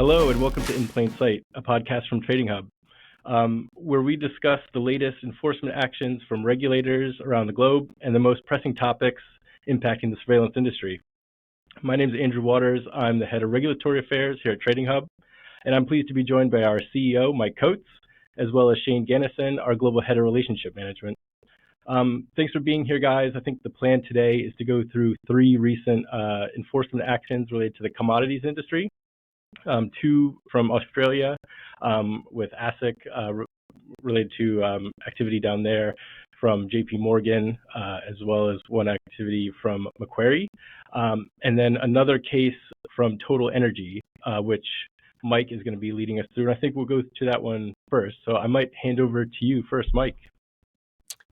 Hello and welcome to In Plain Sight, a podcast from Trading Hub, where we discuss the latest enforcement actions from regulators around the globe and the most pressing topics impacting the surveillance industry. My name is Andrew Waters. I'm the head of regulatory affairs here at Trading Hub, and I'm pleased to be joined by our CEO, Mike Coates, as well as Shane Gannison, our global head of relationship management. Thanks for being here, guys. I think the plan today is to go through three recent enforcement actions related to the commodities industry. Two from Australia with ASIC related to activity down there from JP Morgan, as well as one activity from Macquarie. And then another case from TotalEnergies, which Mike is going to be leading us through. And I think we'll go to that one first. So I might hand over to you first, Mike.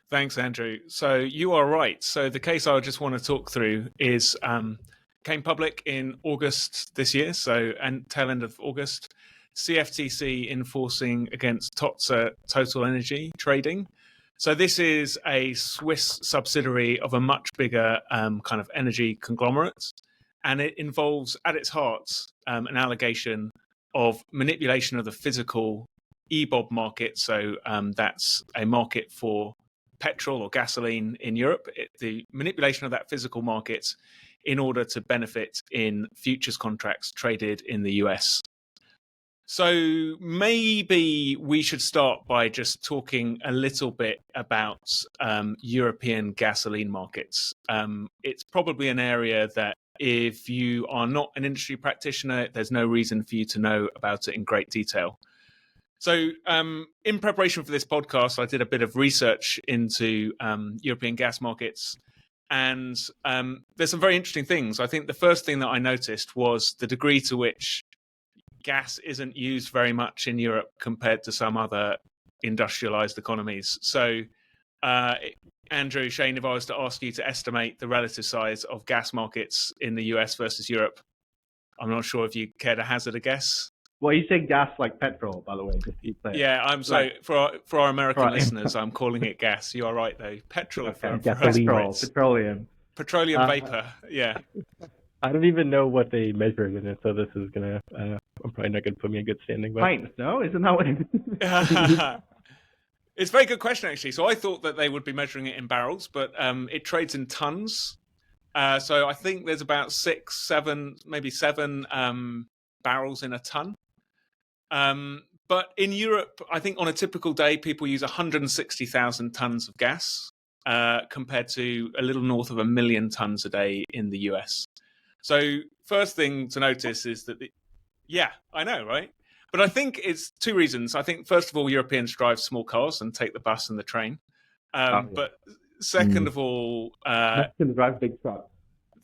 Thanks, Andrew. So you are right. So the case I just want to talk through is came public in August this year, and tail end of August. CFTC enforcing against TOTSA TotalEnergies Trading. So this is a Swiss subsidiary of a much bigger kind of energy conglomerate, and it involves at its heart an allegation of manipulation of the physical EBOB market. So that's a market for petrol or gasoline in Europe. The manipulation of that physical market in order to benefit in futures contracts traded in the US. So maybe we should start by just talking a little bit about European gasoline markets. It's probably an area that if you are not an industry practitioner, there's no reason for you to know about it in great detail. So in preparation for this podcast, I did a bit of research into European gas markets. And there's some very interesting things. I think the first thing that I noticed was the degree to which gas isn't used very much in Europe compared to some other industrialized economies. So, Andrew, Shane, if I was to ask you to estimate the relative size of gas markets in the US versus Europe, I'm not sure if you care to hazard a guess. Well, you said gas like petrol, by the way. Yeah, I'm sorry. For our American listeners, I'm calling it gas. You are right, though. Petrol. Okay, petroleum. Petroleum vapor, yeah. I don't even know what they measured in it, so this is going to, I'm probably not going to put me in good standing. But... Pints, no? Isn't that what it is? It's a very good question, actually. So I thought that they would be measuring it in barrels, but it trades in tons. So I think there's about 6, 7, maybe 7 barrels in a ton. But in Europe, I think on a typical day, people use 160,000 tons of gas compared to a little north of 1 million tons a day in the US. So first thing to notice is that, yeah, I know, right? But I think it's two reasons. I think, first of all, Europeans drive small cars and take the bus and the train. But second of all... Mexicans drive big trucks.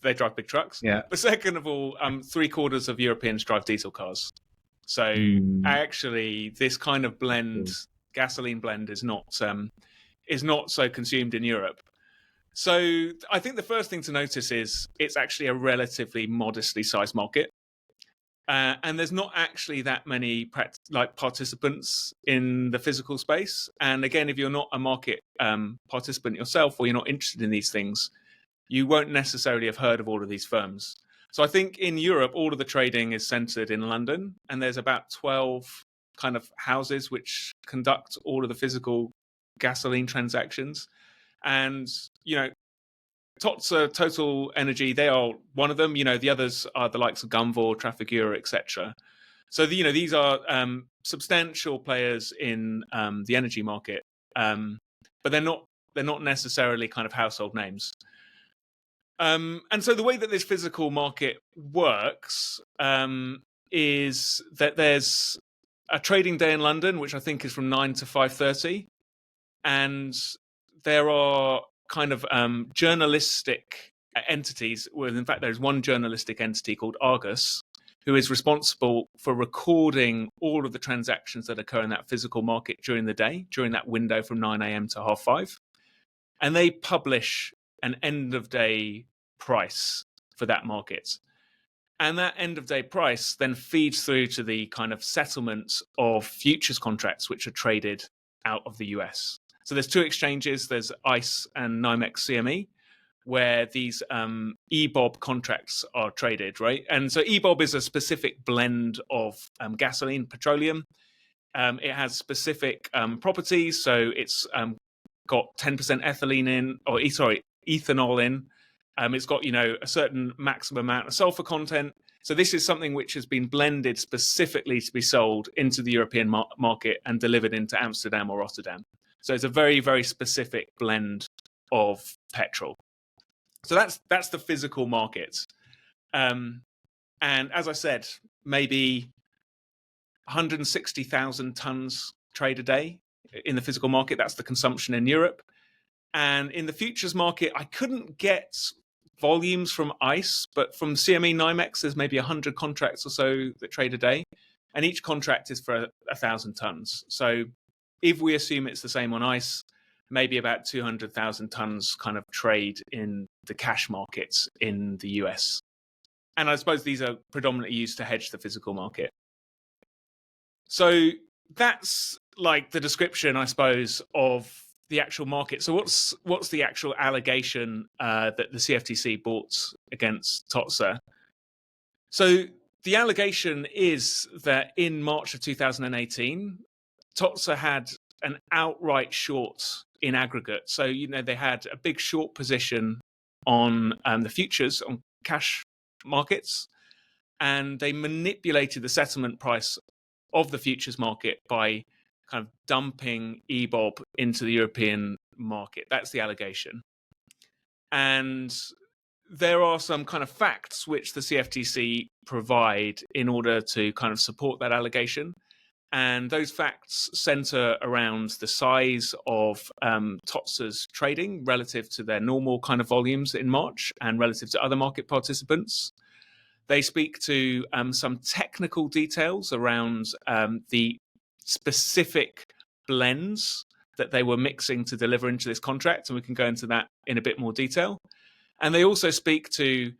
They drive big trucks. Yeah. But second of all, 3/4 of Europeans drive diesel cars. So actually, this kind of blend, gasoline blend, is not so consumed in Europe. So I think the first thing to notice is it's actually a relatively modestly sized market, and there's not actually that many participants in the physical space. And again, if you're not a market participant yourself, or you're not interested in these things, you won't necessarily have heard of all of these firms. So I think in Europe, all of the trading is centered in London, and there's about 12 kind of houses which conduct all of the physical gasoline transactions. And, TOTSA TotalEnergies, they are one of them. The others are the likes of Gunvor, Trafigura, etc. So, these are substantial players in the energy market, but they're not necessarily kind of household names. And so the way that this physical market works is that there's a trading day in London, which I think is from 9 to 5:30. And there are kind of journalistic entities. Well, in fact, there's one journalistic entity called Argus, who is responsible for recording all of the transactions that occur in that physical market during the day, during that window from 9 a.m. to 5:30. And they publish an end of day price for that market. And that end of day price then feeds through to the kind of settlement of futures contracts, which are traded out of the US. So there's two exchanges. There's ICE and NYMEX CME, where these EBOB contracts are traded, right? And so EBOB is a specific blend of gasoline, petroleum. It has specific properties, so it's got 10% ethylene in, or ethanol in. It's got a certain maximum amount of sulfur content. So this is something which has been blended specifically to be sold into the European market and delivered into Amsterdam or Rotterdam. So it's a very, very specific blend of petrol. So that's the physical market. And as I said, maybe 160,000 tons trade a day in the physical market. That's the consumption in Europe. And in the futures market, I couldn't get volumes from ICE, but from CME NYMEX, there's maybe 100 contracts or so that trade a day. And each contract is for 1,000 tons. So if we assume it's the same on ICE, maybe about 200,000 tons kind of trade in the cash markets in the US. And I suppose these are predominantly used to hedge the physical market. So that's like the description, I suppose, of the actual market. So what's the actual allegation that the CFTC brought against TOTSA? So the allegation is that in March of 2018, TOTSA had an outright short in aggregate. So, they had a big short position on the futures, on cash markets, and they manipulated the settlement price of the futures market by kind of dumping EBOB into the European market. That's the allegation. And there are some kind of facts which the CFTC provide in order to kind of support that allegation. And those facts center around the size of TOTSA's trading relative to their normal kind of volumes in March and relative to other market participants. They speak to some technical details around the specific blends that they were mixing to deliver into this contract, and we can go into that in a bit more detail. And they also speak to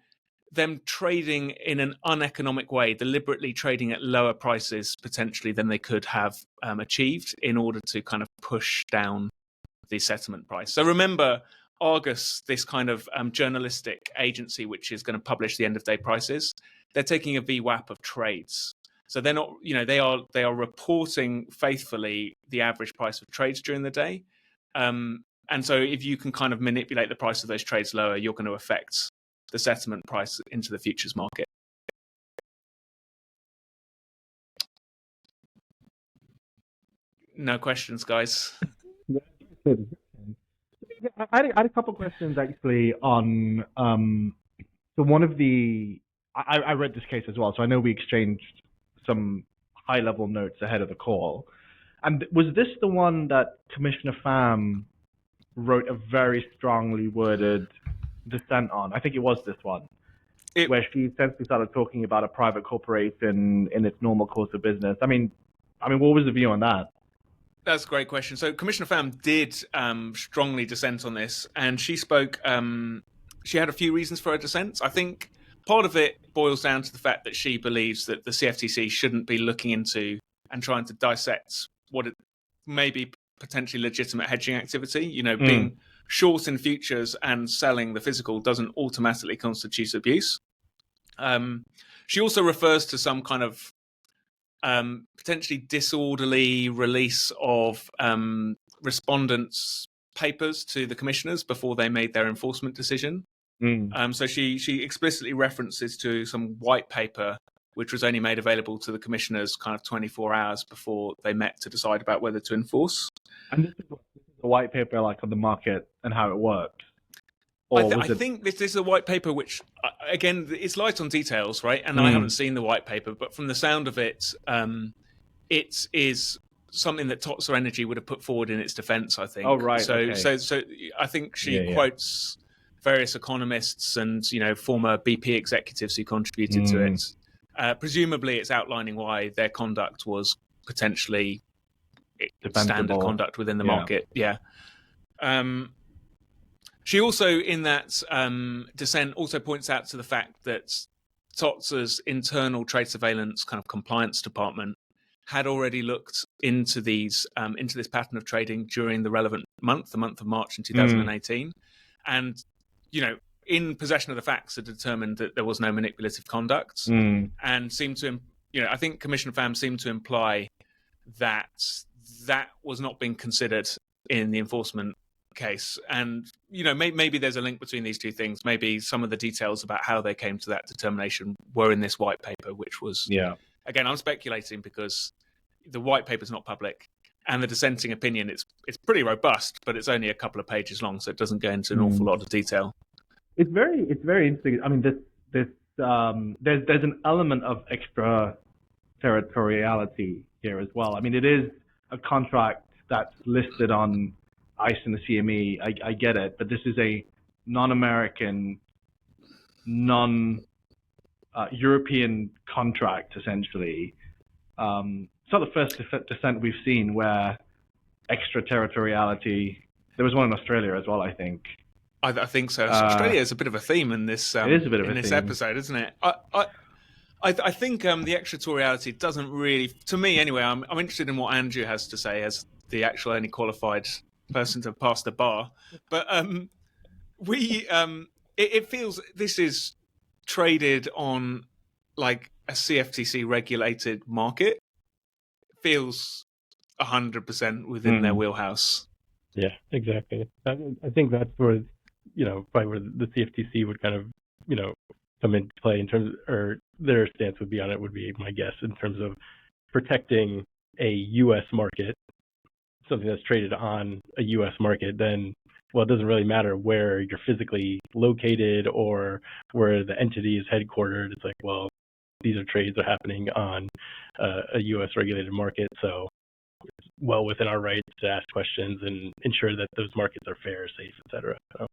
them trading in an uneconomic way, deliberately trading at lower prices potentially than they could have achieved in order to kind of push down the settlement price. So remember, Argus, this kind of journalistic agency which is going to publish the end of day prices, they're taking a VWAP of trades. So they're not, they are reporting faithfully the average price of trades during the day. And so if you can kind of manipulate the price of those trades lower, you're going to affect the settlement price into the futures market. No questions, guys. I had a couple questions actually on so one of the I read this case as well, so I know we exchanged some high level notes ahead of the call. And was this the one that Commissioner Pham wrote a very strongly worded dissent on? I think it was this one, where she essentially started talking about a private corporation in its normal course of business. I mean, what was the view on that? That's a great question. So Commissioner Pham did strongly dissent on this, and she spoke. She had a few reasons for her dissent. I think part of it boils down to the fact that she believes that the CFTC shouldn't be looking into and trying to dissect what it may be potentially legitimate hedging activity. Being short in futures and selling the physical doesn't automatically constitute abuse. She also refers to some kind of potentially disorderly release of respondents' papers to the commissioners before they made their enforcement decision. So she explicitly references to some white paper which was only made available to the commissioners kind of 24 hours before they met to decide about whether to enforce. And this is the white paper like on the market and how it works? I think this is a white paper which, again, it's light on details, right? And I haven't seen the white paper, but from the sound of it, it is something that TOTSA Energy would have put forward in its defense, I think. Oh, right. So, okay. so I think she quotes various economists and, former BP executives who contributed to it. Presumably, it's outlining why their conduct was potentially standard conduct within the market. Yeah. She also, in that dissent, also points out to the fact that TOTSA's internal trade surveillance kind of compliance department had already looked into these into this pattern of trading during the relevant month, the month of March in 2018, and in possession of the facts, had determined that there was no manipulative conduct, and seemed to, I think Commissioner Pham seemed to imply that that was not being considered in the enforcement case. And maybe there's a link between these two things. Maybe some of the details about how they came to that determination were in this white paper, which was, again, I'm speculating because the white paper's not public, and the dissenting opinion, it's pretty robust, but it's only a couple of pages long, so it doesn't go into an awful lot of detail. It's very interesting. I mean, there's an element of extraterritoriality here as well. I mean, it is a contract that's listed on ICE and the CME. I get it, but this is a non-American, non-European contract, essentially. It's not the first dissent we've seen where extraterritoriality. There was one in Australia as well, I think. I think so. Australia is a bit of a theme in this. It is a bit of a theme. Episode, isn't it? I think the extraterritoriality doesn't really, to me anyway. I'm interested in what Andrew has to say as the actual only qualified person to pass the bar. But it feels this is traded on like a CFTC regulated market. It feels 100% within their wheelhouse. Yeah, exactly. I think that's where, probably where the CFTC would kind of, come into play in terms of, or their stance would be on it, would be my guess, in terms of protecting a U.S. market, something that's traded on a U.S. market. Then, well, it doesn't really matter where you're physically located or where the entity is headquartered. It's like, well, these are trades that are happening on a U.S. regulated market, so it's well within our rights to ask questions and ensure that those markets are fair, safe, etc. So.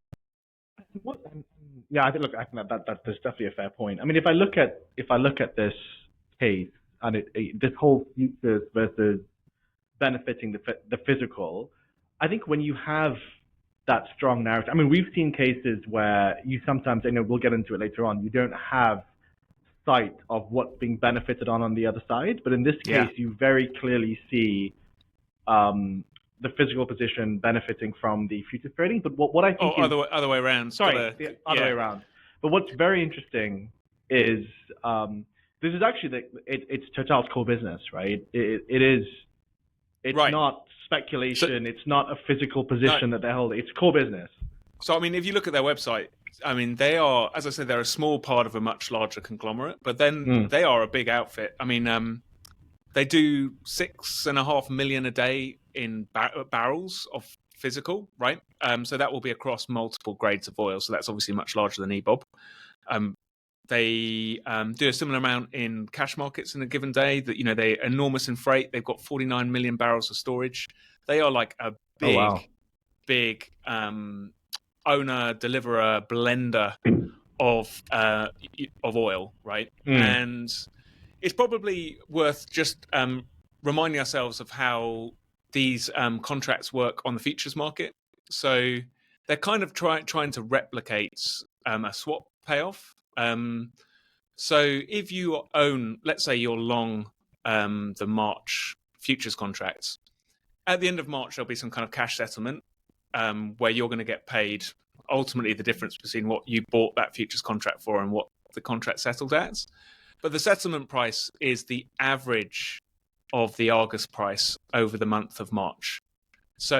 Yeah, I think that's definitely a fair point. I mean, if I look at this case and this whole futures versus benefiting the physical, I think when you have that strong narrative, I mean, we've seen cases where you sometimes, we'll get into it later on, you don't have sight of what's being benefited on the other side, but in this case, you very clearly see the physical position benefiting from the futures trading. But what I think other way around. Sorry, the other way around. But what's very interesting is this is actually it's Total's core business, right? It's right. Not speculation. It's not a physical position that they hold. It's core business. So I mean, if you look at their website, I mean, they are, as I said, they're a small part of a much larger conglomerate, but then they are a big outfit. I mean, they do 6.5 million a day in barrels of physical, right? So that will be across multiple grades of oil. So that's obviously much larger than EBOB. They do a similar amount in cash markets in a given day. That they're enormous in freight. They've got 49 million barrels of storage. They are like a big owner, deliverer, blender of oil, right? And it's probably worth just reminding ourselves of how these contracts work on the futures market. So they're kind of trying to replicate a swap payoff. So if you own, let's say you're long the March futures contracts, at the end of March, there'll be some kind of cash settlement where you're going to get paid ultimately the difference between what you bought that futures contract for and what the contract settled at. But the settlement price is the average of the Argus price over the month of March. So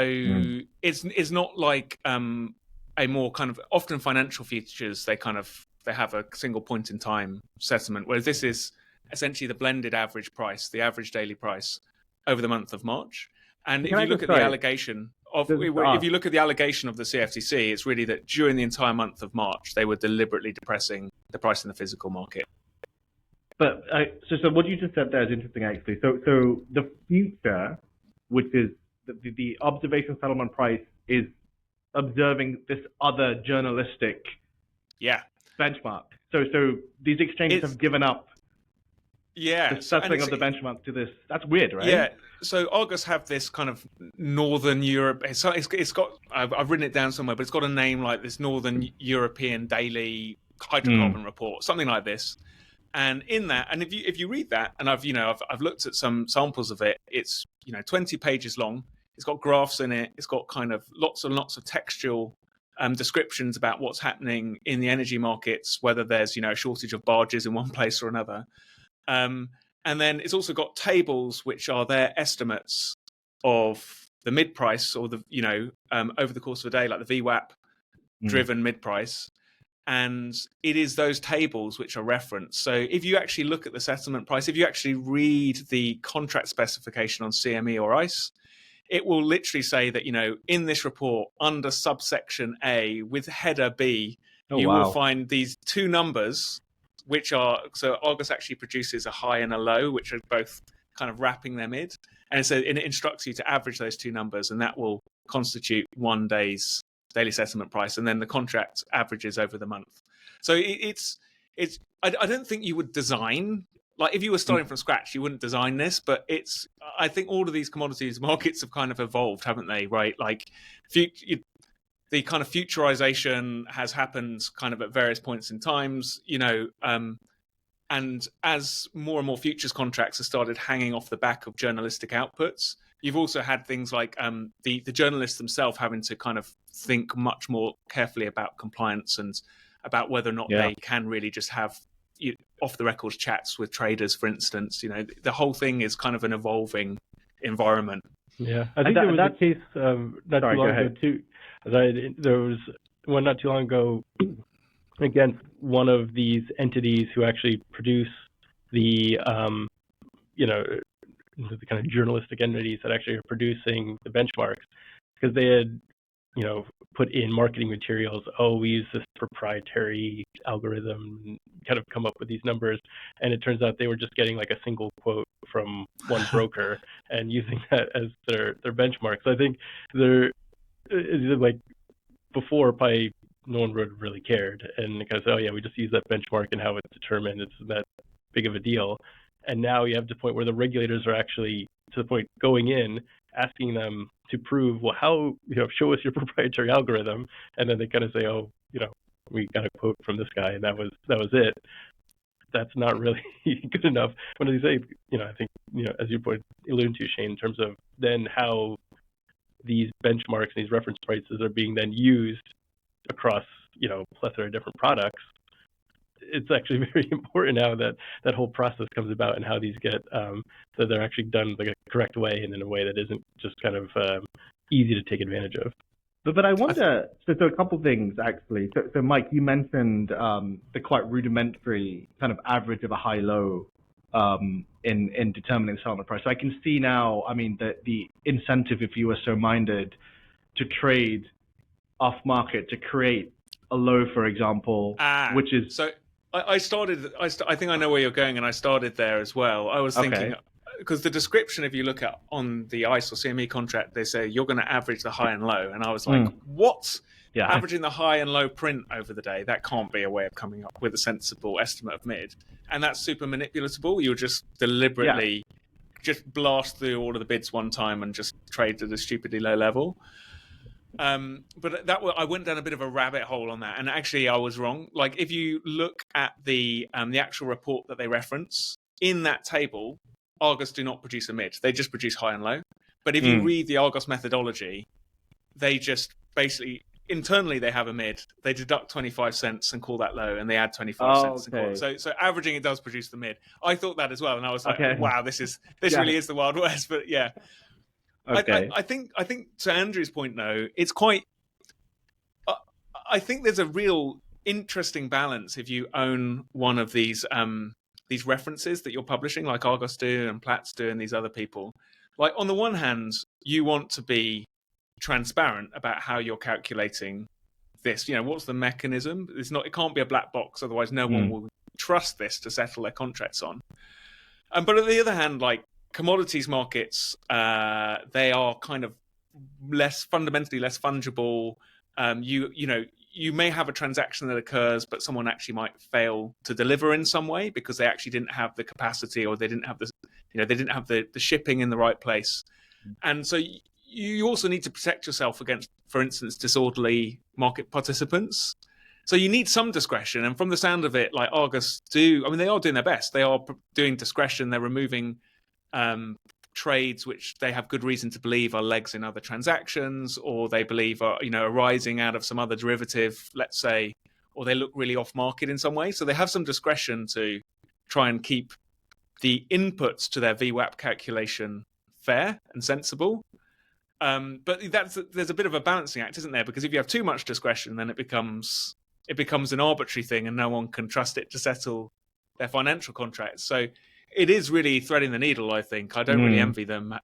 it's not like a more kind of, often financial futures, they have a single point in time settlement, whereas this is essentially the blended average price, the average daily price over the month of March. And if you look at the allegation of the CFTC, it's really that during the entire month of March, they were deliberately depressing the price in the physical market. But so what you just said there is interesting, actually. So the future, which is the observation settlement price, is observing this other journalistic benchmark. So these exchanges have given up the settling of the benchmark to this. That's weird, right? Yeah. So Argus have this kind of Northern Europe. It's got. I've written it down somewhere, but it's got a name like this Northern European Daily Hydrocarbon Report, something like this. And in that, and if you read that, and I've looked at some samples of it, it's 20 pages long. It's got graphs in it. It's got kind of lots and lots of textual descriptions about what's happening in the energy markets, whether there's a shortage of barges in one place or another. And then it's also got tables which are their estimates of the mid price, or the over the course of a day, like the VWAP driven mid price. And it is those tables which are referenced. So if you actually look at the settlement price, if you actually read the contract specification on CME or ICE, it will literally say that, in this report, under subsection A with header B, will find these two numbers, which are, so Argus actually produces a high and a low, which are both kind of wrapping their mid. And so it instructs you to average those two numbers, and that will constitute one day's daily settlement price. And then the contract averages over the month. So I don't think you would design, like if you were starting from scratch, you wouldn't design this, but I think all of these commodities markets have kind of evolved, haven't they? Right? Like the kind of futurization has happened kind of at various points in times, and as more and more futures contracts have started hanging off the back of journalistic outputs, you've also had things like the journalists themselves having to kind of think much more carefully about compliance and about whether or not they can really just have off the record chats with traders, for instance. The whole thing is kind of an evolving environment. Yeah, I think there was a case not too long ago too. There was one not too long ago against one of these entities who actually produce the the kind of journalistic entities that actually are producing the benchmarks, because they had put in marketing materials, we use this proprietary algorithm, kind of come up with these numbers, and it turns out they were just getting like a single quote from one broker and using that as their benchmark. So I think like before, probably no one would have really cared, and because we just use that benchmark and how it's determined, it's that big of a deal. And now you have the point where the regulators are actually to the point going in, asking them to prove, well, how, show us your proprietary algorithm. And then they kind of say, we got a quote from this guy and that was it. That's not really good enough. When they say, I think, as you alluded to, Shane, in terms of then how these benchmarks and these reference prices are being then used across, plethora of different products, it's actually very important now that that whole process comes about and how these get that they're actually done like a correct way and in a way that isn't just kind of easy to take advantage of. But I wonder, so a couple things actually. So Mike, you mentioned the quite rudimentary kind of average of a high-low in determining the settlement price. So I can see now, the incentive, if you were so minded, to trade off market to create a low, for example, which is so. I think I know where you're going, and I started there as well. I was thinking, because the description, if you look at on the ICE or CME contract, they say you're going to average the high and low. And I was like, what? Yeah. Averaging the high and low print over the day, that can't be a way of coming up with a sensible estimate of mid. And that's super manipulatable. You'll just deliberately just blast through all of the bids one time and just trade at a stupidly low level. But I went down a bit of a rabbit hole on that, and actually I was wrong. Like if you look at the actual report that they reference in that table, Argus do not produce a mid; they just produce high and low. But if you read the Argus methodology, they just basically internally they have a mid. They deduct 25 cents and call that low, and they add 25 cents. And call it. So averaging it does produce the mid. I thought that as well, and I was like, wow, this really is the Wild West. But yeah. Okay. I think to Andrew's point though, it's quite. I think there's a real interesting balance if you own one of these references that you're publishing, like Argus do and Platts do and these other people. Like on the one hand, you want to be transparent about how you're calculating this. What's the mechanism? It can't be a black box, otherwise no one will trust this to settle their contracts on. But on the other hand, like commodities markets, they are kind of fundamentally less fungible. You may have a transaction that occurs, but someone actually might fail to deliver in some way because they actually didn't have the capacity, or they didn't have the shipping in the right place. And so you also need to protect yourself against, for instance, disorderly market participants. So you need some discretion. And from the sound of it, like Argus they are doing their best. They are doing discretion. They're removing trades which they have good reason to believe are legs in other transactions, or they believe are arising out of some other derivative, let's say, or they look really off market in some way. So they have some discretion to try and keep the inputs to their VWAP calculation fair and sensible. But there's a bit of a balancing act, isn't there? Because if you have too much discretion, then it becomes an arbitrary thing, and no one can trust it to settle their financial contracts. So it is really threading the needle, I think. I don't really envy them.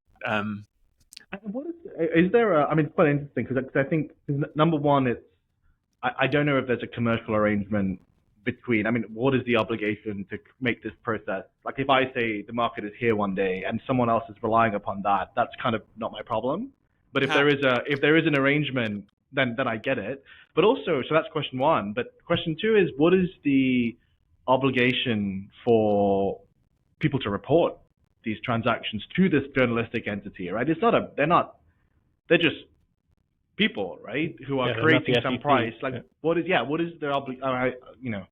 What is there? It's quite interesting because I think number one, I don't know if there's a commercial arrangement between. What is the obligation to make this process? Like, if I say the market is here one day and someone else is relying upon that, that's kind of not my problem. But if there is an arrangement, then I get it. But also, so that's question one. But question two is, what is the obligation for people to report these transactions to this journalistic entity, right? They're just people, right, who are creating some price. Like, what is their obligation?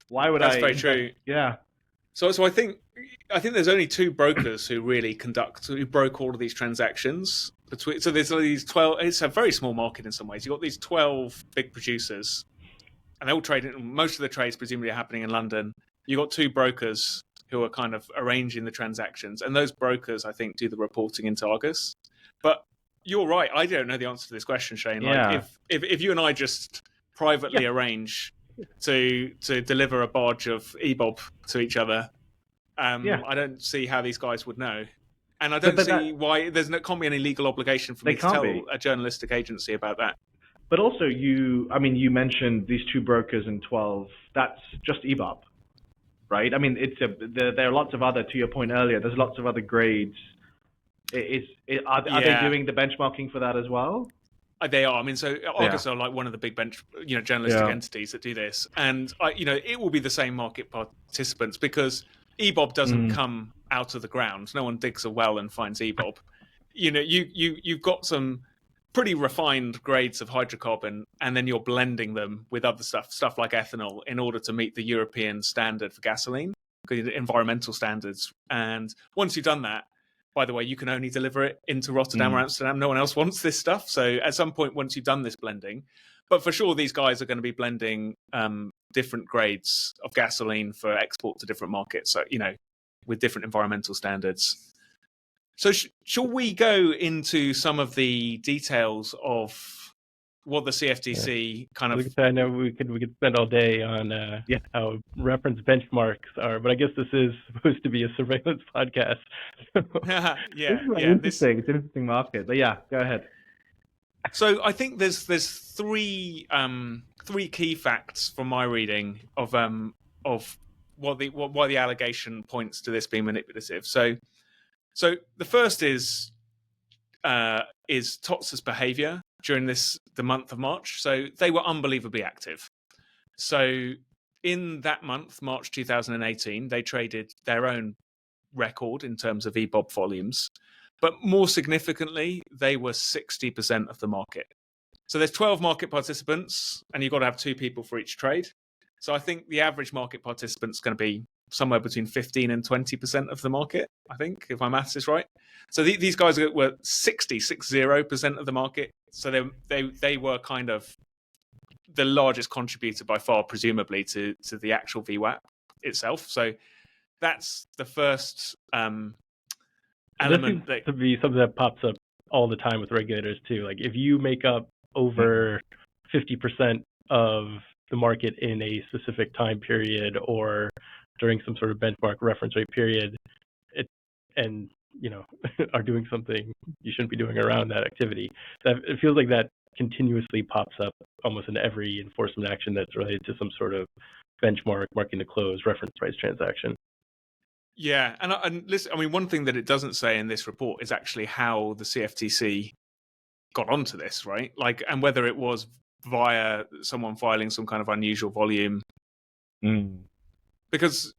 Why would That's very true. Yeah. So I think there's only two brokers who really broke all of these transactions. So there's these 12. It's a very small market in some ways. You've got these 12 big producers, and they all trade. Most of the trades presumably are happening in London. You've got two brokers who are kind of arranging the transactions, and those brokers, I think, do the reporting into Argus. But you're right. I don't know the answer to this question, Shane. Like, if you and I just privately arrange to deliver a barge of EBOB to each other, I don't see how these guys would know. And I don't see why can't be any legal obligation for me to tell a journalistic agency about that. But also, you mentioned these two brokers and 12. That's just EBOB, right? There are lots of other, to your point earlier, there's lots of other grades. Are they doing the benchmarking for that as well? They are. So Argus are like one of the big journalistic entities that do this, and it will be the same market participants because EBOB doesn't come out of the ground. No one digs a well and finds EBOB. You've got some pretty refined grades of hydrocarbon, and then you're blending them with other stuff like ethanol, in order to meet the European standard for gasoline, environmental standards. And once you've done that, by the way, you can only deliver it into Rotterdam or Amsterdam. No one else wants this stuff. So at some point, once you've done this blending, but for sure, these guys are going to be blending different grades of gasoline for export to different markets. So, with different environmental standards. So shall we go into some of the details of what the CFTC kind of... I know we could spend all day on how reference benchmarks are, but I guess this is supposed to be a surveillance podcast. It's an interesting market. But go ahead. So I think there's three key facts from my reading of why the allegation points to this being manipulative. So the first is TOTSA's behaviour during the month of March. So they were unbelievably active. So in that month, March 2018, they traded their own record in terms of EBOB volumes. But more significantly, they were 60% of the market. So there's 12 market participants, and you've got to have two people for each trade. So I think the average market participant is going to be somewhere between 15 and 20% of the market, I think, if my maths is right. So these guys were 60% of the market. So they were kind of the largest contributor by far, presumably, to the actual VWAP itself. So that's the first element. To be something that pops up all the time with regulators too. Like, if you make up over 50% of the market in a specific time period or during some sort of benchmark reference rate period, and are doing something you shouldn't be doing around that activity. It feels like that continuously pops up almost in every enforcement action that's related to some sort of benchmark, marking to close, reference price transaction. Yeah, and listen, one thing that it doesn't say in this report is actually how the CFTC got onto this, right? Like, and whether it was via someone filing some kind of unusual volume. Because,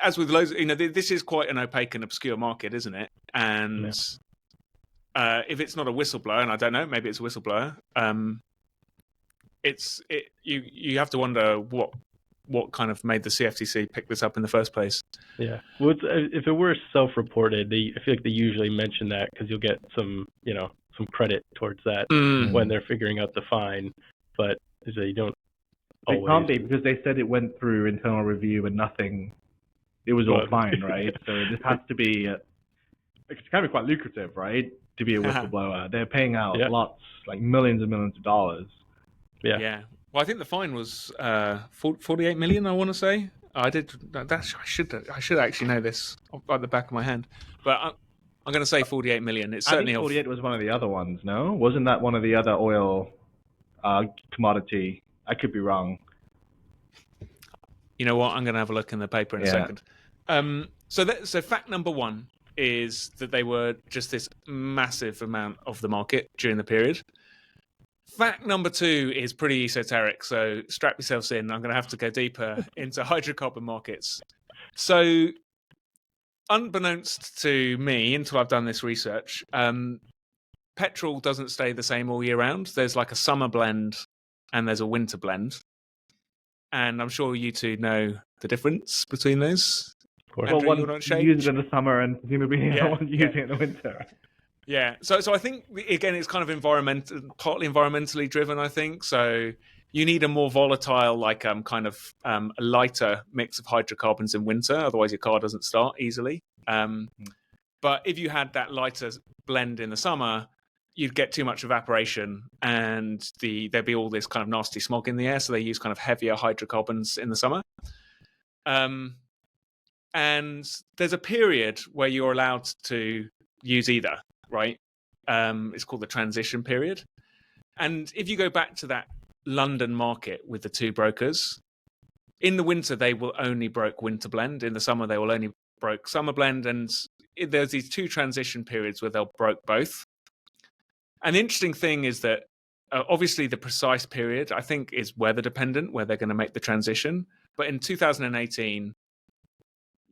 as with loads, this is quite an opaque and obscure market, isn't it? And if it's not a whistleblower, and I don't know, maybe it's a whistleblower, you have to wonder what what kind of made the CFTC pick this up in the first place. Yeah. Well, if it were self-reported, I feel like they usually mention that because you'll get some credit towards that when they're figuring out the fine. But they don't always. It can't be, because they said it went through internal review and nothing. It was all fine, right? So this has to be. It's kind of quite lucrative, right? To be a whistleblower, they're paying out lots, like millions and millions of dollars. Yeah. Well, I think the fine was 48 million. I want to say I should actually know this at the back of my hand, but I'm going to say 48 million. It's certainly 48 was one of the other ones. No, wasn't that one of the other oil commodity? I could be wrong. You know what? I'm going to have a look in the paper in a second. So fact number one is that they were just this massive amount of the market during the period. Fact number two is pretty esoteric, so strap yourselves in. I'm going to have to go deeper into hydrocarbon markets. So, unbeknownst to me, until I've done this research, petrol doesn't stay the same all year round. There's like a summer blend and there's a winter blend. And I'm sure you two know the difference between those. Andrew, well, one use it in the summer and presumably one using it in the winter. Yeah, so I think, again, it's kind of partly environmentally driven, I think. So you need a more volatile, like kind of a lighter mix of hydrocarbons in winter. Otherwise, your car doesn't start easily. But if you had that lighter blend in the summer, you'd get too much evaporation and there'd be all this kind of nasty smog in the air. So they use kind of heavier hydrocarbons in the summer. And there's a period where you're allowed to use either, right? It's called the transition period. And if you go back to that London market with the two brokers, in the winter, they will only broke winter blend. In the summer, they will only broke summer blend. And there's these two transition periods where they'll broke both. And the interesting thing is that obviously the precise period, I think, is weather dependent, where they're going to make the transition. But in 2018,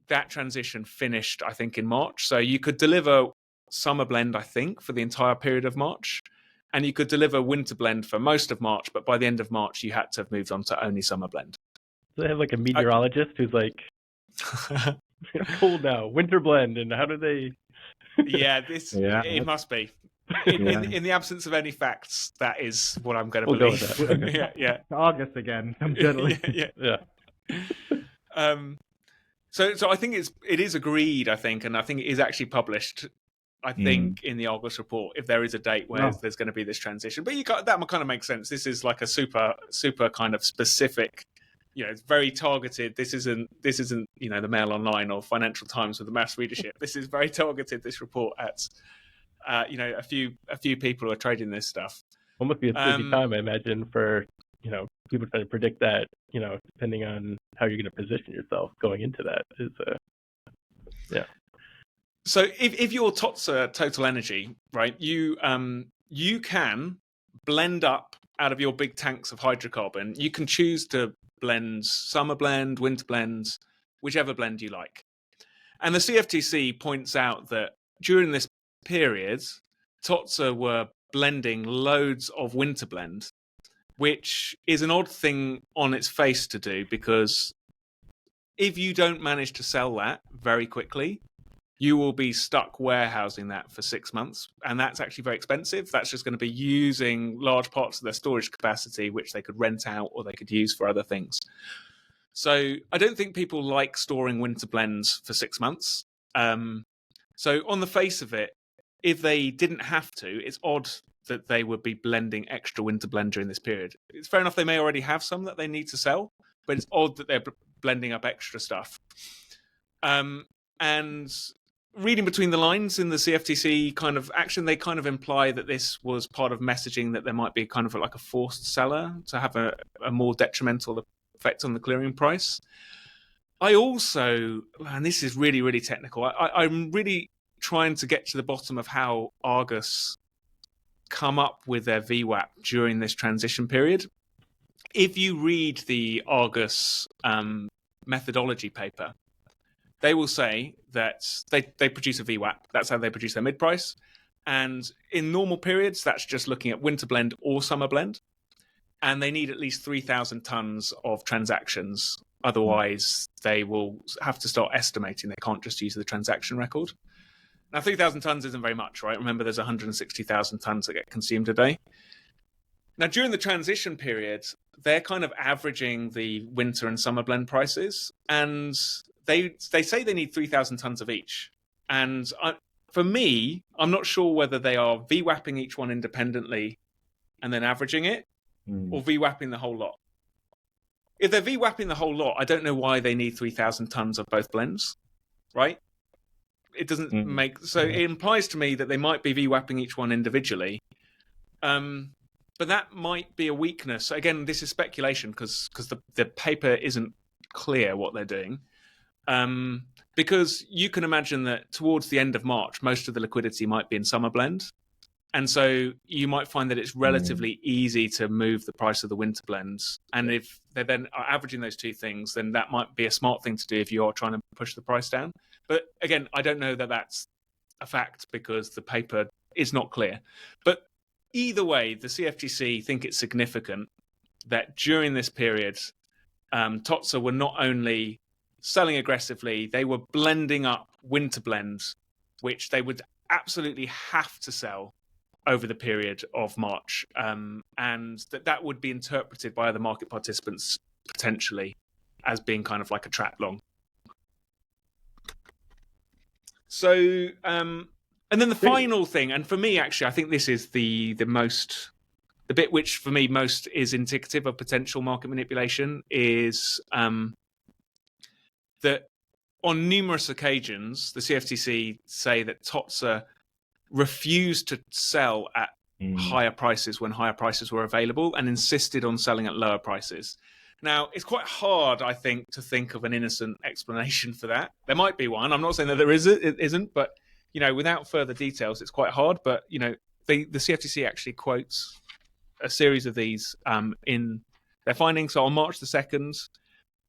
that transition finished, I think, in March. So you could deliver summer blend, I think, for the entire period of March. And you could deliver winter blend for most of March. But by the end of March, you had to have moved on to only summer blend. So they have like a meteorologist who's like, cold now, winter blend. And how do they? It must be. In the absence of any facts, that is what I'm going to believe. Go with that. Yeah. August again. I'm generally. So I think it is agreed, I think, and I think it is actually published, I think, in the Argus report, if there is a date where there's going to be this transition. But that kind of makes sense. This is like a super kind of specific, it's very targeted. This isn't the Mail Online or Financial Times with the mass readership. This is very targeted, this report, at a few people who are trading this stuff. It must be a busy time, I imagine, for people trying to predict that, depending on how you're going to position yourself going into that is, So if you're TOTSA TotalEnergies, right, you can blend up out of your big tanks of hydrocarbon. You can choose to blend summer blend, winter blend, whichever blend you like. And the CFTC points out that during this period, TOTSA were blending loads of winter blend, which is an odd thing on its face to do, because if you don't manage to sell that very quickly, you will be stuck warehousing that for 6 months. And that's actually very expensive. That's just going to be using large parts of their storage capacity, which they could rent out or they could use for other things. So I don't think people like storing winter blends for 6 months. So on the face of it, if they didn't have to, it's odd that they would be blending extra winter blend during this period. It's fair enough, they may already have some that they need to sell, but it's odd that they're blending up extra stuff. And reading between the lines in the CFTC kind of action, they kind of imply that this was part of messaging that there might be kind of like a forced seller to have a more detrimental effect on the clearing price. I also, and this is really, really technical, I'm really trying to get to the bottom of how Argus come up with their VWAP during this transition period. If you read the Argus methodology paper, they will say that they produce a VWAP. That's how they produce their mid price. And in normal periods, that's just looking at winter blend or summer blend. And they need at least 3,000 tons of transactions Otherwise, they will have to start estimating. They can't just use the transaction record. Now, 3,000 tons isn't very much, right? Remember, there's 160,000 tons that get consumed a day. Now, during the transition period, they're kind of averaging the winter and summer blend prices, and they say they need 3,000 tons of each. And for me, I'm not sure whether they are VWAPing each one independently and then averaging it, or VWAPing the whole lot. If they're VWAPing the whole lot, I don't know why they need 3,000 tons of both blends, right? It doesn't make... So it implies to me that they might be VWAPing each one individually. But that might be a weakness. Again, this is speculation because the paper isn't clear what they're doing. Because you can imagine that towards the end of March, most of the liquidity might be in summer blend. And so you might find that it's relatively easy to move the price of the winter blends. And if they then are averaging those two things, then that might be a smart thing to do if you're trying to push the price down. But again, I don't know that that's a fact because the paper is not clear. But either way, the CFTC think it's significant that during this period, TOTSA were not only selling aggressively, they were blending up winter blends, which they would absolutely have to sell over the period of March, and that would be interpreted by other market participants potentially as being kind of like a trap long. So, and then the final thing, and for me, actually, I think this is the bit which for me most is indicative of potential market manipulation is that on numerous occasions, the CFTC say that TOTSA refused to sell at higher prices when higher prices were available and insisted on selling at lower prices. Now, it's quite hard, I think, to think of an innocent explanation for that. There might be one. I'm not saying that there isn't, but without further details, it's quite hard. But the CFTC actually quotes a series of these in their findings. So on March the 2nd,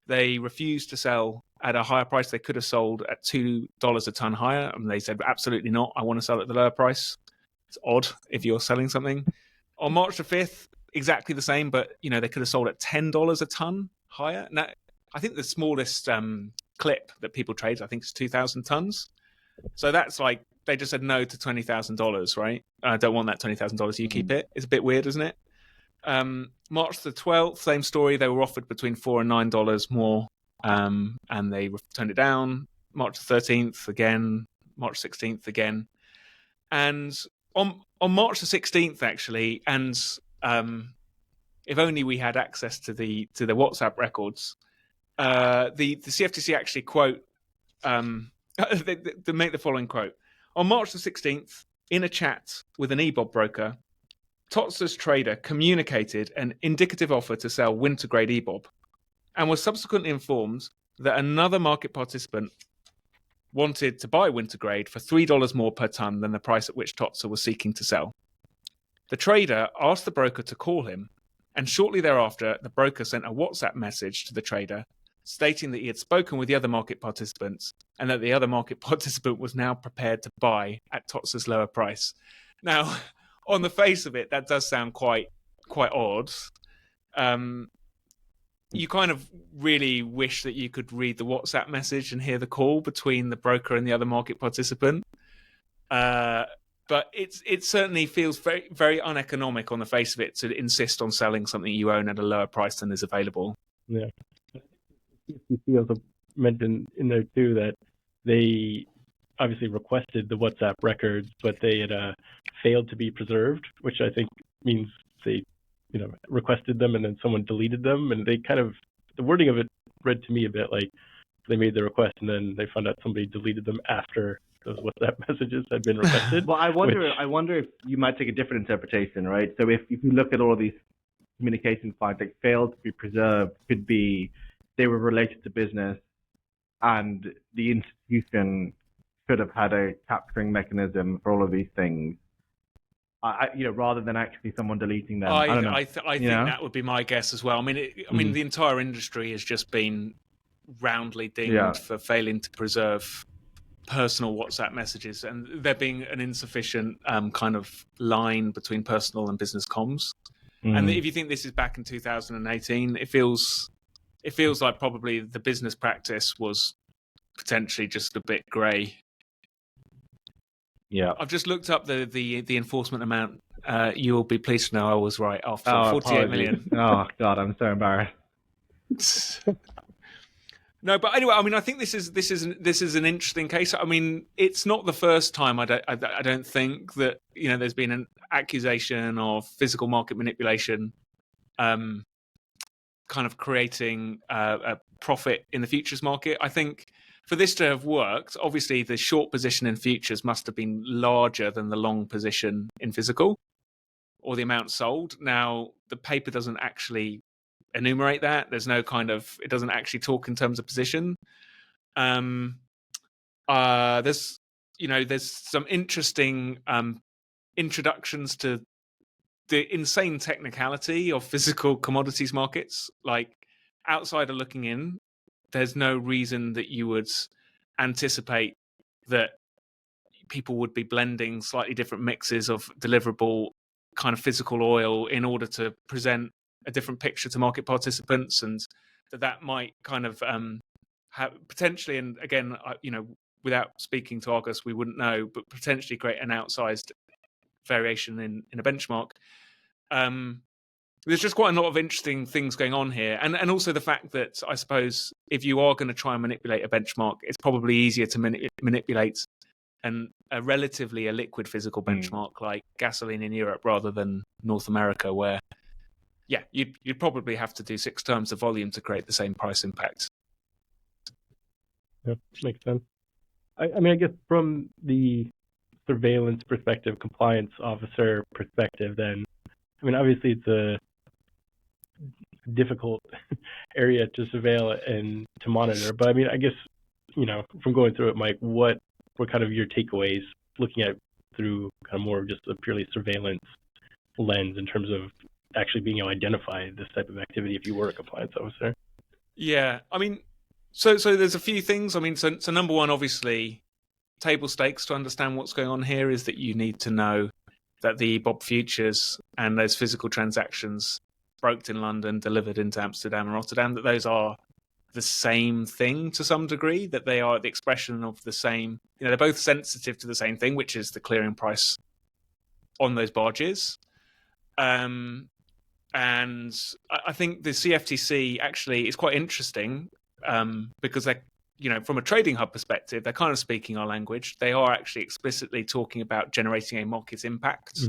they refused to sell at a higher price. They could have sold at $2 a ton higher, and they said, absolutely not. I want to sell at the lower price. It's odd if you're selling something. On March the 5th, exactly the same, but they could have sold at $10 a ton higher. Now, I think the smallest clip that people trade, I think, is 2,000 tons. So that's like they just said no to $20,000, right? I don't want that $20,000. You keep it. It's a bit weird, isn't it? March the 12th, same story. They were offered between $4 and $9 more, and they turned it down. March the 13th again. March 16th again, and on March the 16th actually, and if only we had access to the WhatsApp records, the CFTC actually quote they make the following quote. On March the 16th, in a chat with an EBOB broker, TOTSA's trader communicated an indicative offer to sell winter grade EBOB and was subsequently informed that another market participant wanted to buy winter grade for $3 more per ton than the price at which TOTSA was seeking to sell. The trader asked the broker to call him, and shortly thereafter, the broker sent a WhatsApp message to the trader stating that he had spoken with the other market participants and that the other market participant was now prepared to buy at TOTSA's lower price. Now, on the face of it, that does sound quite odd. You kind of really wish that you could read the WhatsApp message and hear the call between the broker and the other market participant. But it certainly feels very, very uneconomic on the face of it to insist on selling something you own at a lower price than is available. Yeah. CFTC also mentioned in there too that they obviously requested the WhatsApp records, but they had failed to be preserved, which I think means they requested them and then someone deleted them, and they kind of, the wording of it read to me a bit like they made the request and then they found out somebody deleted them after those WhatsApp messages had been requested. Well, I wonder if you might take a different interpretation, right? So if you look at all of these communication files that failed to be preserved, could be they were related to business and the institution could have had a capturing mechanism for all of these things. Rather than actually someone deleting them. I don't know. I think that would be my guess as well. I mean, the entire industry has just been roundly dinged for failing to preserve personal WhatsApp messages, and there being an insufficient kind of line between personal and business comms. And if you think this is back in 2018, it feels it feels like probably the business practice was potentially just a bit grey. Yeah. I've just looked up the enforcement amount. You will be pleased to know I was right after 48 apologies. million. Oh God, I'm so embarrassed. No, but anyway, I mean, I think this is an interesting case. I mean, it's not the first time I don't think that there's been an accusation of physical market manipulation, kind of creating a profit in the futures market. I think for this to have worked, obviously the short position in futures must have been larger than the long position in physical, or the amount sold. Now, the paper doesn't actually enumerate that. There's no it doesn't actually talk in terms of position. There's some interesting introductions to the insane technicality of physical commodities markets. Like, outsider looking in, there's no reason that you would anticipate that people would be blending slightly different mixes of deliverable kind of physical oil in order to present a different picture to market participants, and that might kind of have potentially, and again, without speaking to Argus, we wouldn't know, but potentially create an outsized variation in a benchmark. There's just quite a lot of interesting things going on here, and also the fact that I suppose if you are going to try and manipulate a benchmark, it's probably easier to manipulate a relatively liquid physical benchmark like gasoline in Europe rather than North America, where you'd probably have to do 6 times the volume to create the same price impact. Yeah, makes sense. I mean, I guess from the surveillance perspective, compliance officer perspective, then, I mean, obviously it's a difficult area to surveil and to monitor. But I mean, I guess, from going through it, Mike, what were kind of your takeaways looking at through kind of more of just a purely surveillance lens in terms of actually being able to identify this type of activity if you were a compliance officer? Yeah, I mean, so there's a few things. I mean, so number one, obviously, table stakes to understand what's going on here is that you need to know that the EBOB futures and those physical transactions broked in London, delivered into Amsterdam and Rotterdam, that those are the same thing to some degree, that they are the expression of the same, they're both sensitive to the same thing, which is the clearing price on those barges. And I think the CFTC actually is quite interesting because they, from a trading hub perspective, they're kind of speaking our language. They are actually explicitly talking about generating a market impact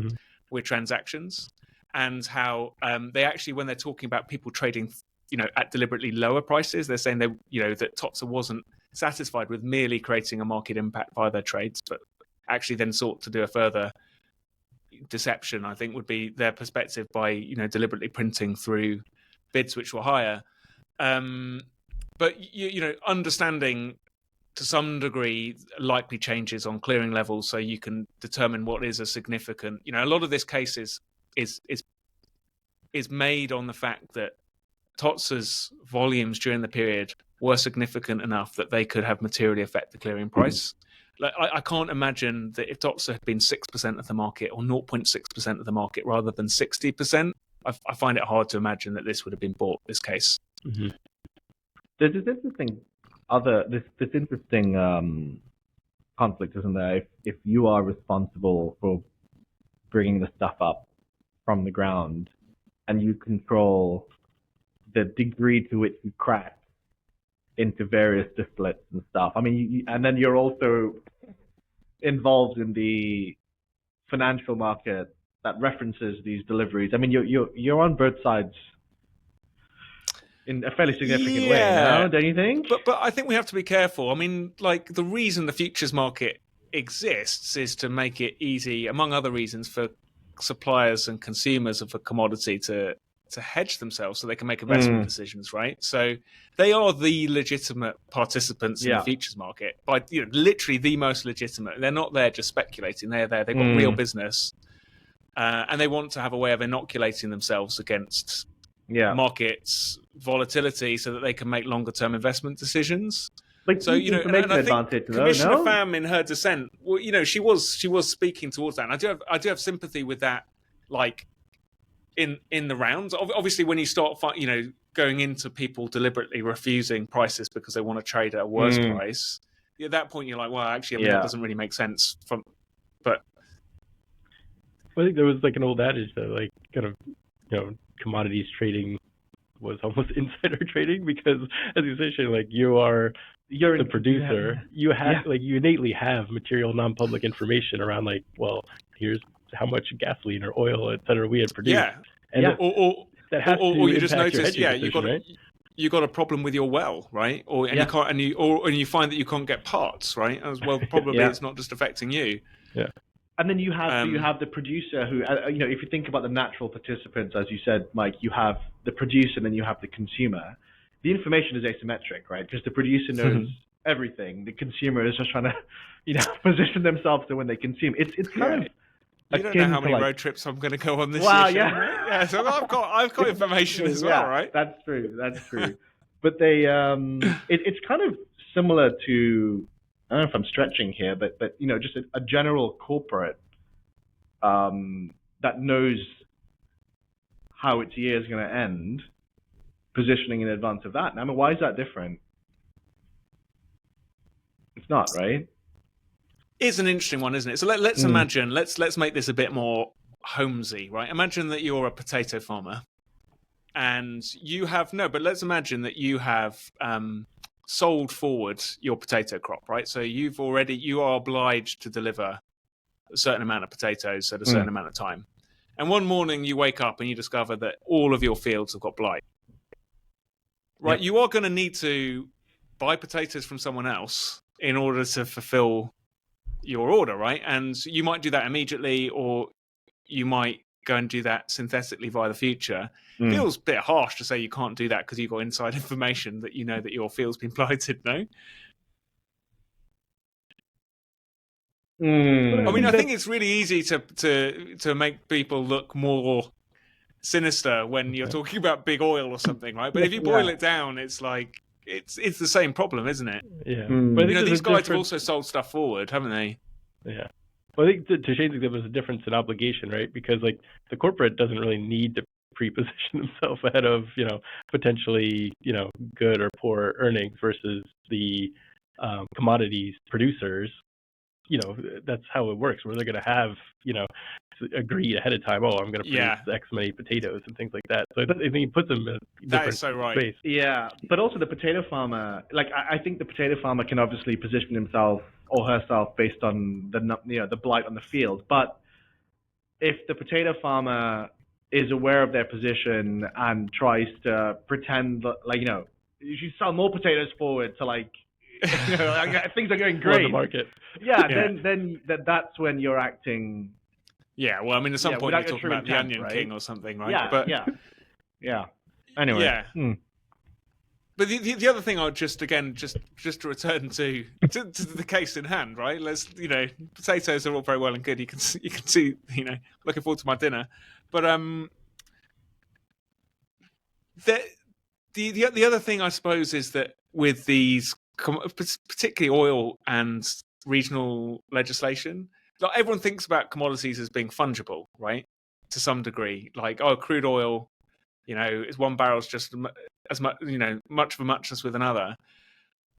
with transactions, and how they actually, when they're talking about people trading, at deliberately lower prices, they're saying that TOTSA wasn't satisfied with merely creating a market impact via their trades, but actually then sought to do a further deception, I think would be their perspective, by deliberately printing through bids which were higher. But understanding to some degree likely changes on clearing levels, so you can determine what is a significant. A lot of this case is made on the fact that TOTSA's volumes during the period were significant enough that they could have materially affect the clearing price. Like, I can't imagine that if TOTSA had been 6% of the market or 0.6% of the market rather than 60%, I find it hard to imagine that this would have been bought, this case. Mm-hmm. There's this interesting conflict, isn't there? If you are responsible for bringing the stuff up from the ground and you control the degree to which you crack into various distillates and stuff. I mean, and then you're also involved in the financial market that references these deliveries. I mean, you're on both sides in a fairly significant way, no? Don't you think? But I think we have to be careful. I mean, like, the reason the futures market exists is to make it easy, among other reasons, for suppliers and consumers of a commodity to hedge themselves so they can make investment decisions, right? So they are the legitimate participants in the futures market, by literally the most legitimate. They're not there just speculating. They're there. They've got real business, and they want to have a way of inoculating themselves against markets volatility so that they can make longer term investment decisions. Like, so and I think Commissioner Pham in her dissent, well, she was speaking towards that, and I do have sympathy with that, like in the rounds. Obviously, when you start going into people deliberately refusing prices because they want to trade at a worse price, at that point you're like, well, actually, that doesn't really make sense. But I think there was like an old adage that like kind of, commodities trading was almost insider trading because, as you say, Shane, like you're the producer, you have like you innately have material non-public information around like, well, here's how much gasoline or oil, et cetera, we had produced. Or you just notice, you got a problem with your well, right? You can't, and you find that you can't get parts, right? As well, probably it's not just affecting you. Yeah. And then you have the producer who, if you think about the natural participants, as you said, Mike, you have the producer and then you have the consumer. The information is asymmetric, right? Because the producer knows everything. The consumer is just trying to, position themselves to when they consume. It's kind of. You don't know how many road trips I'm going to go on this year. Yeah. So I've got information as well, right? That's true. But they, it's kind of similar to. I don't know if I'm stretching here, but just a general corporate that knows how its year is going to end, positioning in advance of that. I mean, why is that different? It's not, right? It's an interesting one, isn't it? So let's imagine, let's make this a bit more homesy, right? Imagine that you're a potato farmer, and you have but let's imagine that you have sold forward your potato crop, right? So you are obliged to deliver a certain amount of potatoes at a certain amount of time. And one morning you wake up and you discover that all of your fields have got blight. Right? Yep. You are going to need to buy potatoes from someone else in order to fulfill your order, right? And you might do that immediately, or you might go and do that synthetically via the future. Feels a bit harsh to say you can't do that because you've got inside information that you know that your field's been blighted, no? I mean, I think it's really easy to make people look more sinister when you're talking about big oil or something, right? But if you boil it down, it's like it's the same problem, isn't it? Yeah. But these guys have also sold stuff forward, haven't they? Yeah. Well, I think to Shane's example, there's a difference in obligation, right? Because like the corporate doesn't really need to pre-position himself ahead of, potentially, good or poor earnings versus the commodities producers. That's how it works, where they're going to have, agreed ahead of time, I'm going to produce X many potatoes and things like that. So I think it puts them in a different space. Yeah, but also the potato farmer, I think the potato farmer can obviously position himself or herself based on the blight on the field. But if the potato farmer is aware of their position and tries to pretend that, you should sell more potatoes forward to things are going great. The market. Then that's when you're acting. Yeah, well, I mean, at some point you're talking about the Onion King or something, right? Yeah. Anyway. Yeah. But the other thing I would just to return to the case in hand, right? Let's potatoes are all very well and good. You can see looking forward to my dinner, but the other thing I suppose is that with these particularly oil and regional legislation, everyone thinks about commodities as being fungible, right? To some degree, like crude oil, is one barrel's just as much, much of a muchness with another.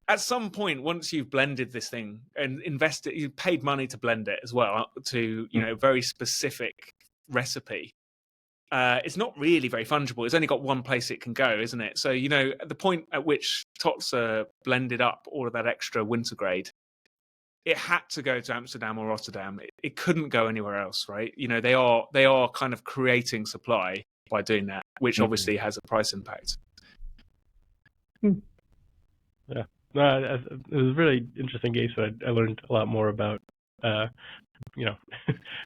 At some point, once you've blended this thing and invested, you've paid money to blend it as well to a very specific recipe. It's not really very fungible. It's only got one place it can go, isn't it? So, at the point at which TOTSA blended up all of that extra winter grade, it had to go to Amsterdam or Rotterdam. It couldn't go anywhere else, right? They are kind of creating supply by doing that, which obviously has a price impact. Yeah, it was a really interesting case. I learned a lot more about, the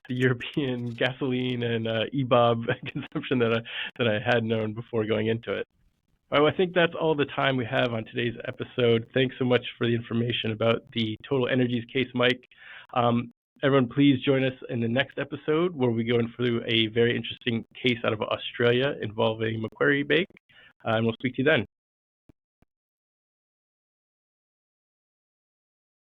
European gasoline and EBOB consumption that I had known before going into it. All right, well, I think that's all the time we have on today's episode. Thanks so much for the information about the TotalEnergies case, Mike. Everyone, please join us in the next episode where we go through a very interesting case out of Australia involving Macquarie Bank, and we'll speak to you then.